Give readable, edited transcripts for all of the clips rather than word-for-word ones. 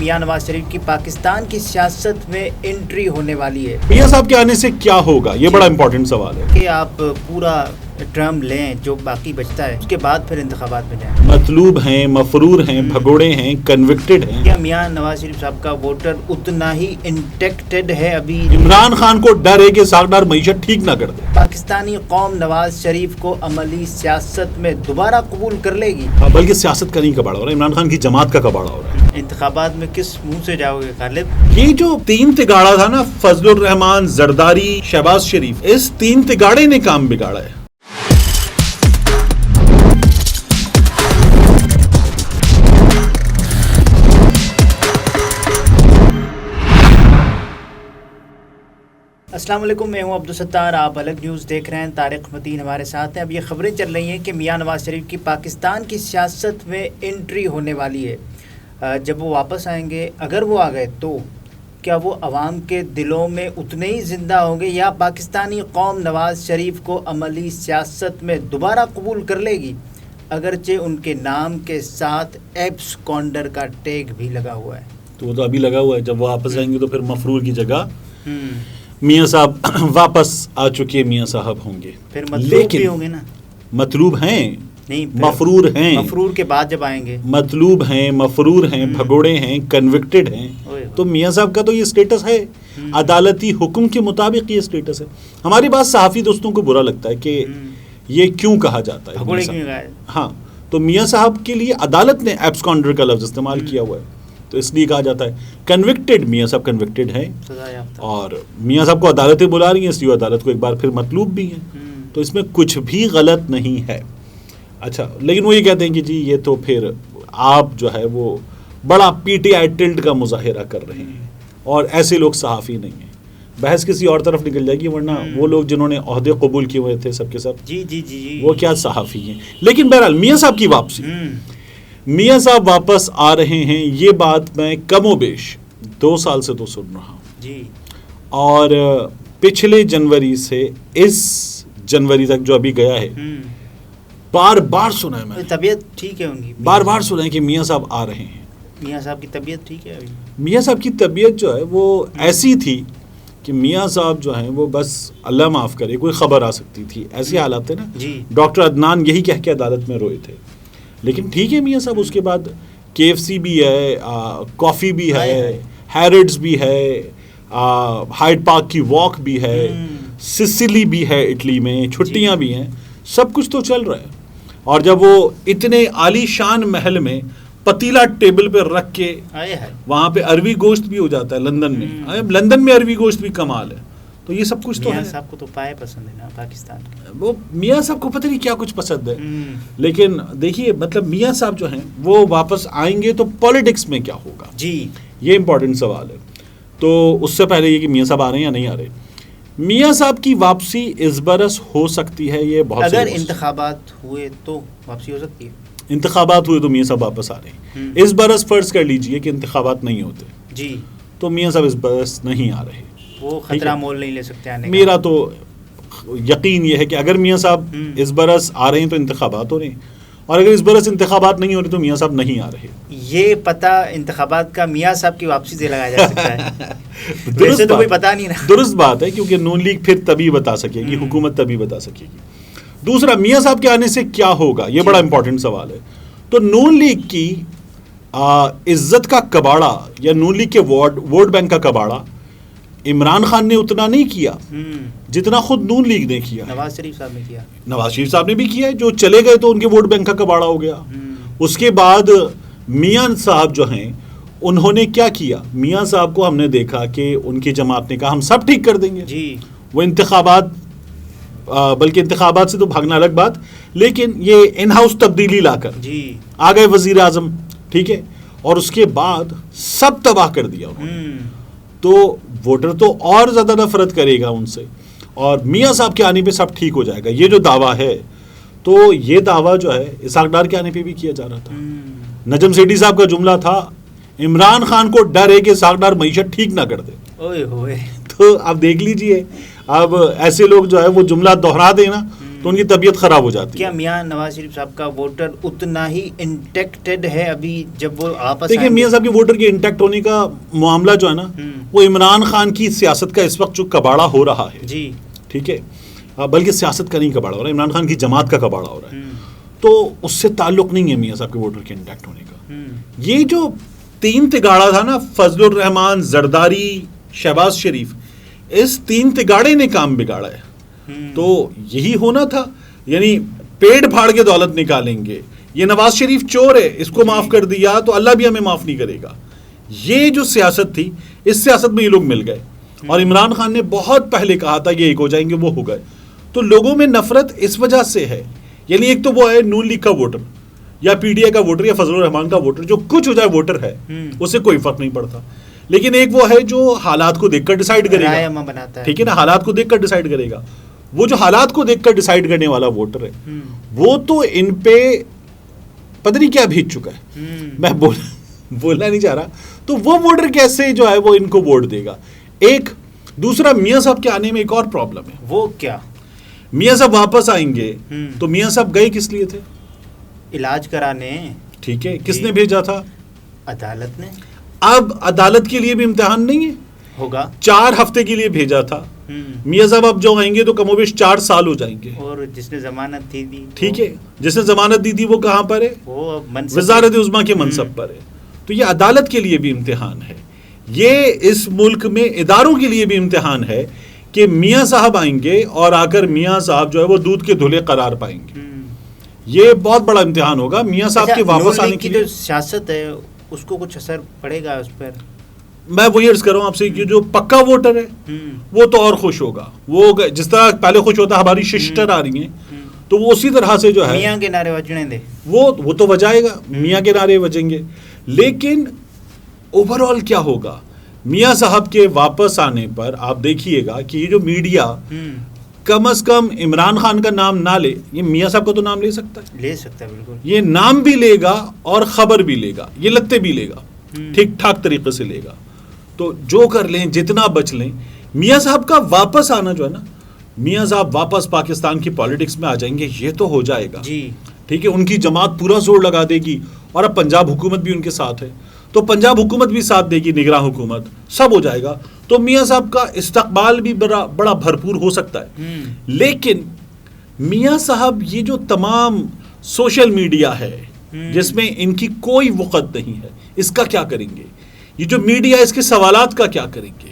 میاں نواز شریف کی پاکستان کی سیاست میں انٹری ہونے والی ہے. میاں صاحب کے آنے سے کیا ہوگا, یہ بڑا امپورٹنٹ سوال ہے. کہ آپ پورا ٹرم لیں جو باقی بچتا ہے, اس کے بعد پھر انتخابات میں جائیں. مطلوب ہیں, مفرور ہیں, بھگوڑے ہیں, کنوکٹڈ ہیں. کیا میاں نواز شریف صاحب کا ووٹر اتنا ہی انٹیکٹڈ ہے ابھی؟ عمران خان کو ڈر ہے کہ ساکھدار معیشت ٹھیک نہ کر دے. پاکستانی قوم نواز شریف کو عملی سیاست میں دوبارہ قبول کر لے گی. بلکہ سیاست کا نہیں کباڑا ہو رہا ہے, عمران خان کی جماعت کا کباڑا ہو رہا ہے. انتخابات میں کس منہ سے جاؤ گے غالب؟ یہ جو 3 تگاڑا تھا نا, فضل الرحمان, زرداری, شہباز شریف, اس 3 تگاڑے نے کام بگاڑا ہے. السلام علیکم, میں ہوں عبدالستار, آپ الگ نیوز دیکھ رہے ہیں. طارق متین ہمارے ساتھ ہیں. اب یہ خبریں چل رہی ہیں کہ میاں نواز شریف کی پاکستان کی سیاست میں انٹری ہونے والی ہے. جب وہ واپس آئیں گے, اگر وہ آ گئے تو کیا وہ عوام کے دلوں میں اتنے ہی زندہ ہوں گے, یا پاکستانی قوم نواز شریف کو عملی سیاست میں دوبارہ قبول کر لے گی, اگرچہ ان کے نام کے ساتھ ایبس کونڈر کا ٹیگ بھی لگا ہوا ہے؟ تو وہ تو ابھی لگا ہوا ہے. جب وہ واپس آئیں گے تو پھر مفرور کی جگہ میاں صاحب واپس آ چکے میاں صاحب ہوں گے. پھر مطلوب بھی ہوں گے نا. مطلوب ہیں, نہیں, مفرور ہیں. مفرور کے بعد جب آئیں گے. مطلوب ہیں, مفرور ہیں, بھگوڑے ہیں, کنوکٹڈ ہیں. تو میاں صاحب کا تو یہ سٹیٹس ہے, عدالتی حکم کے مطابق یہ سٹیٹس ہے. ہماری بات صحافی دوستوں کو برا لگتا ہے کہ یہ کیوں کہا جاتا ہے بھگوڑے کیوں کہا ہے. ہاں, تو میاں صاحب کے لیے عدالت نے ایبسکونڈر کا لفظ استعمال کیا ہوا ہے, تو اس لیے کہا جاتا ہے کنوکٹڈ. میاں صاحب کنوکٹڈ ہیں, اور میاں صاحب کو عدالتیں بلا رہی ہیں, اس لیے عدالت کو ایک بار پھر مطلوب بھی ہیں. تو اس میں کچھ بھی غلط نہیں ہے. اچھا, لیکن وہ یہ کہتے ہیں کہ جی یہ تو پھر آپ جو ہے وہ بڑا پی ٹی آئی ٹلٹ کا مظاہرہ کر رہے ہیں, اور ایسے لوگ صحافی نہیں ہیں. بحث کسی اور طرف نکل جائے گی, ورنہ وہ لوگ جنہوں نے عہدے قبول کیے ہوئے تھے سب کے سب, جی جی جی, وہ کیا صحافی ہیں. لیکن بہرحال میاں صاحب کی واپسی, میاں صاحب واپس آ رہے ہیں, یہ بات میں کم و بیش 2 سال سے تو سن رہا ہوں جی. اور پچھلے جنوری سے اس جنوری تک جو ابھی گیا ہے, بار بار سنا ہے میں نے. طبیعت ٹھیک ہے ان کی؟ بار بار سنا ہے کہ میاں صاحب آ رہے ہیں. میاں صاحب کی طبیعت ٹھیک ہے ابھی؟ میاں صاحب کی طبیعت جو ہے وہ ایسی تھی کہ میاں صاحب جو ہیں وہ بس اللہ معاف کرے کوئی خبر آ سکتی تھی, ایسی حالات تھے نا. ڈاکٹر عدنان یہی کہہ کے عدالت میں روئے تھے. لیکن ٹھیک ہے میاں صاحب, اس کے بعد KFC بھی ہے, کافی بھی ہے, ہیرڈز بھی ہے, ہائیڈ پارک کی واک بھی ہے, سسلی بھی ہے اٹلی میں, چھٹیاں بھی ہیں, سب کچھ تو چل رہا ہے. اور جب وہ اتنے عالی شان محل میں پتیلا ٹیبل پہ رکھ کے وہاں پہ عربی گوشت بھی ہو جاتا ہے لندن میں, لندن میں عربی گوشت بھی کمال ہے. تو یہ سب کچھ تو ہے. میاں صاحب کو تو پائے پسند ہے نا پاکستان کے. وہ میاں صاحب کو پتہ نہیں کیا کچھ پسند ہے. لیکن دیکھیے, مطلب میاں صاحب جو ہیں وہ واپس آئیں گے تو پالیٹکس میں کیا ہوگا, جی یہ امپورٹنٹ سوال ہے. تو اس سے پہلے یہ کہ میاں صاحب آ رہے ہیں یا نہیں آ رہے. میاں صاحب کی واپسی اس برس ہو سکتی ہے, یہ بہت اگر انتخابات ہوئے تو واپسی ہو سکتی ہے. انتخابات ہوئے تو میاں صاحب واپس آ رہے ہیں. اس برس فرض کر لیجئے کہ انتخابات نہیں ہوتے جی, تو میاں صاحب اس برس نہیں آ رہے. وہ خطرہ مول نہیں لے سکتے آنے کا. میرا تو یقین یہ ہے کہ اگر میاں صاحب اس برس آ رہے ہیں تو انتخابات ہو رہے ہیں, اور اگر اس برس انتخابات نہیں ہو رہے تو میاں صاحب نہیں آ رہے. یہ پتہ انتخابات کا میاں صاحب کی واپسی سے لگایا جا سکتا ہے. ویسے تو کوئی پتہ نہیں نا. درست بات ہے, کیونکہ نون لیگ پھر تبھی بتا سکے گی, حکومت تبھی بتا سکے گی. دوسرا, میاں صاحب کے آنے سے کیا ہوگا, یہ بڑا امپورٹنٹ سوال ہے. تو نون لیگ کی عزت کا کباڑا یا نون لیگ کے ووٹ بینک کا کباڑا عمران خان نے اتنا نہیں کیا جتنا خود نون لیگ نے کیا. نواز شریف صاحب نے کیا. نواز شریف صاحب نے بھی کیا ہے, جو چلے گئے تو ان کے ووٹ بینک کا کباڑا ہو گیا. اس کے بعد میاں صاحب جو ہیں انہوں نے کیا کیا, میاں صاحب کو ہم نے دیکھا کہ ان کی جماعت نے کہا ہم سب ٹھیک کر دیں گے جی. وہ انتخابات, بلکہ انتخابات سے تو بھاگنا الگ بات, لیکن یہ ان ہاؤس تبدیلی لا کر آ گئے وزیر اعظم, ٹھیک ہے, اور اس کے بعد سب تباہ کر دیا انہوں نے. تو ووٹر تو اور زیادہ نفرت کرے گا ان سے, اور میاں صاحب کے آنے پہ سب ٹھیک ہو جائے گا. یہ جو دعویٰ ہے, تو یہ دعویٰ جو ہے اسحاق ڈار کے آنے پہ بھی کیا جا رہا تھا. نجم سیٹھی صاحب کا جملہ تھا, عمران خان کو ڈر ہے کہ اسحاق ڈار معیشت ٹھیک نہ کر دے. تو آپ دیکھ لیجئے, اب ایسے لوگ جو ہے وہ جملہ دہرا دیں نا تو ان کی طبیعت خراب ہو جاتی ہے. کیا میاں نواز شریف صاحب کا ووٹر اتنا ہی انٹیکٹڈ ہے ابھی جب وہ آپس دیکھیں میاں صاحب کے ووٹر کے انٹیکٹ ہونے کا معاملہ جو ہے نا وہ عمران خان کی سیاست کا اس وقت جو کباڑا ہو رہا ہے جی ٹھیک ہے بلکہ سیاست کا نہیں کباڑا ہو رہا ہے, عمران خان کی جماعت کا کباڑا ہو رہا ہے, تو اس سے تعلق نہیں ہے میاں صاحب کے ووٹر کے انٹیکٹ ہونے کا. یہ جو 3 تگاڑا تھا نا, فضل الرحمان, زرداری, شہباز شریف, اس 3 تگاڑے نے کام بگاڑا ہے. تو یہی ہونا تھا, یعنی پیڑ پھاڑ کے دولت نکالیں گے, یہ نواز شریف چور ہے اس کو معاف کر دیا تو اللہ بھی ہمیں معاف نہیں کرے گا. یہ جو سیاست تھی اس سیاست میں یہ لوگ مل گئے, اور عمران خان نے بہت پہلے کہا تھا یہ ایک ہو جائیں گے, وہ ہو گئے. تو لوگوں میں نفرت اس وجہ سے ہے, یعنی ایک تو وہ ہے نون لیگ کا ووٹر یا پی ڈی آئی کا ووٹر یا فضل الرحمان کا ووٹر, جو کچھ ہو جائے ووٹر ہے, اسے کوئی فرق نہیں پڑتا. لیکن ایک وہ ہے جو حالات کو دیکھ کر ڈیسائیڈ کرے گا, ٹھیک ہے نا, حالات کو دیکھ کر ڈیسائیڈ کرے گا. وہ جو حالات کو دیکھ کر ڈیسائیڈ کرنے والا ووٹر ہے وہ تو ان پہ پتہ نہیں کیا بھیج چکا ہے, میں بولنا نہیں چاہ رہا. تو وہ ووٹر کیسے جو ہے وہ ان کو ووٹ دے گا. ایک دوسرا میاں صاحب کے آنے میں ایک اور پرابلم ہے. وہ کیا؟ میاں صاحب واپس آئیں گے تو میاں صاحب گئے کس لیے تھے؟ علاج کرانے. ٹھیک ہے, کس نے بھیجا تھا؟ عدالت نے. اب عدالت کے لیے بھی امتحان نہیں ہے, ہوگا 4 ہفتے کے لیے بھیجا تھا. میاں صاحب اب جو آئیں گے تو کم و بیش 4 سال ہو جائیں گے. اور جس نے ضمانت دی تھی, ٹھیک ہے, جس نے ضمانت دی تھی وہ کہاں پر ہے؟ وہ وزارت عظمیٰ کے منصب پر ہے. تو یہ عدالت کے لیے بھی امتحان ہے, یہ اس ملک میں اداروں کے لیے بھی امتحان ہے کہ میاں صاحب آئیں گے اور آ کر میاں صاحب جو ہے وہ دودھ کے دھلے قرار پائیں گے. یہ بہت بڑا امتحان ہوگا میاں صاحب کے واپس آنے کی. جو سیاست ہے اس کو کچھ اثر پڑے گا اس پر؟ میں وہی عرض کر رہا ہوں آپ سے کہ جو پکا ووٹر ہے وہ تو اور خوش ہوگا. وہ جس طرح پہلے خوش ہوتا ہماری ششٹر آ رہی ہیں, تو وہ اسی طرح سے جو ہے میاں کے نعرے بجنے دے, وہ تو بجائے گا, میاں کے نعرے بجیں گے. لیکن اوور آل کیا ہوگا میاں صاحب کے واپس آنے پر آپ دیکھیے گا کہ یہ جو میڈیا کم از کم عمران خان کا نام نہ لے, یہ میاں صاحب کا تو نام لے سکتا ہے, لے سکتا ہے بالکل. یہ نام بھی لے گا اور خبر بھی لے گا, یہ لتے بھی لے گا, ٹھیک ٹھاک طریقے سے لے گا. تو جو کر لیں جتنا بچ لیں, میاں صاحب کا واپس آنا جو ہے نا, میاں صاحب واپس پاکستان کی پالیٹکس میں آ جائیں گے, یہ تو ہو جائے گا. جی ٹھیک ہے, ان کی جماعت پورا زور لگا دے گی, اور اب پنجاب حکومت بھی ان کے ساتھ ہے, تو پنجاب حکومت بھی ساتھ دے گی, نگراں حکومت, سب ہو جائے گا. تو میاں صاحب کا استقبال بھی بڑا بھرپور ہو سکتا ہے. لیکن میاں صاحب یہ جو تمام سوشل میڈیا ہے جس میں ان کی کوئی وقت نہیں ہے, اس کا کیا کریں گے؟ یہ جو میڈیا ہے اس کے سوالات کا کیا کریں گے؟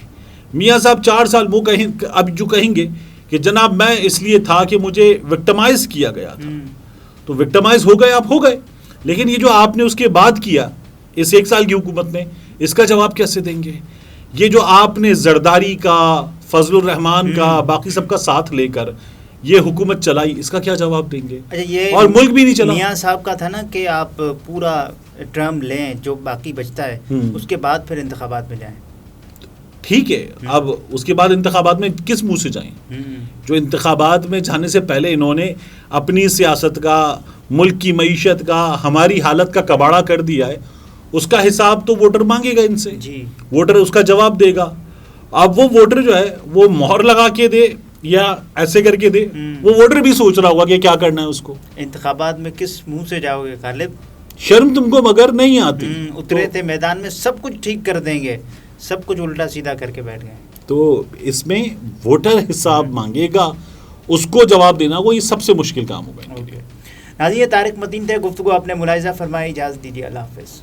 میاں صاحب 4 سال وہ اب جو کہیں گے کہ جناب میں اس لیے تھا کہ مجھے وکٹمائز کیا گیا تھا, تو وکٹمائز ہو گئے, آپ ہو گئے. لیکن یہ جو آپ نے اس کے بعد کیا اس 1 سال کی حکومت میں, اس کا جواب کیسے دیں گے؟ یہ جو آپ نے زرداری کا, فضل الرحمان کا, باقی سب کا ساتھ لے کر یہ حکومت چلائی, اس کا کیا جواب دیں گے؟ یہ اور ملک بھی نہیں چلا. میاں صاحب کا تھا نا کہ آپ پورا ٹرم لیں, جو باقی بچتا ہے اس کے بعد پھر انتخابات میں جائیں. ٹھیک ہے, اب اس کے بعد انتخابات میں کس منہ سے جائیں؟ جو انتخابات میں جانے سے پہلے انہوں نے اپنی سیاست کا, ملک کی معیشت کا, ہماری حالت کا کباڑا کر دیا ہے, اس کا حساب تو ووٹر مانگے گا ان سے. ووٹر اس کا جواب دے گا. اب وہ ووٹر جو ہے وہ مہر لگا کے دے یا ایسے کر کے دے, وہ ووٹر بھی سوچ رہا ہوگا کہ کیا کرنا ہے اس کو. انتخابات میں کس منہ سے جاؤ گے غالب؟ شرم تم کو مگر نہیں آتی. اترے تھے میدان میں, سب کچھ ٹھیک کر دیں گے, سب کچھ الٹا سیدھا کر کے بیٹھ گئے. تو اس میں ووٹر حساب مانگے گا, اس کو جواب دینا وہی سب سے مشکل کام ہوگا ان کے لیے. ناظرین, طارق متین تھے, گفتگو آپ نے ملاحظہ فرمائی. اجازت دیجیے, اللہ حافظ.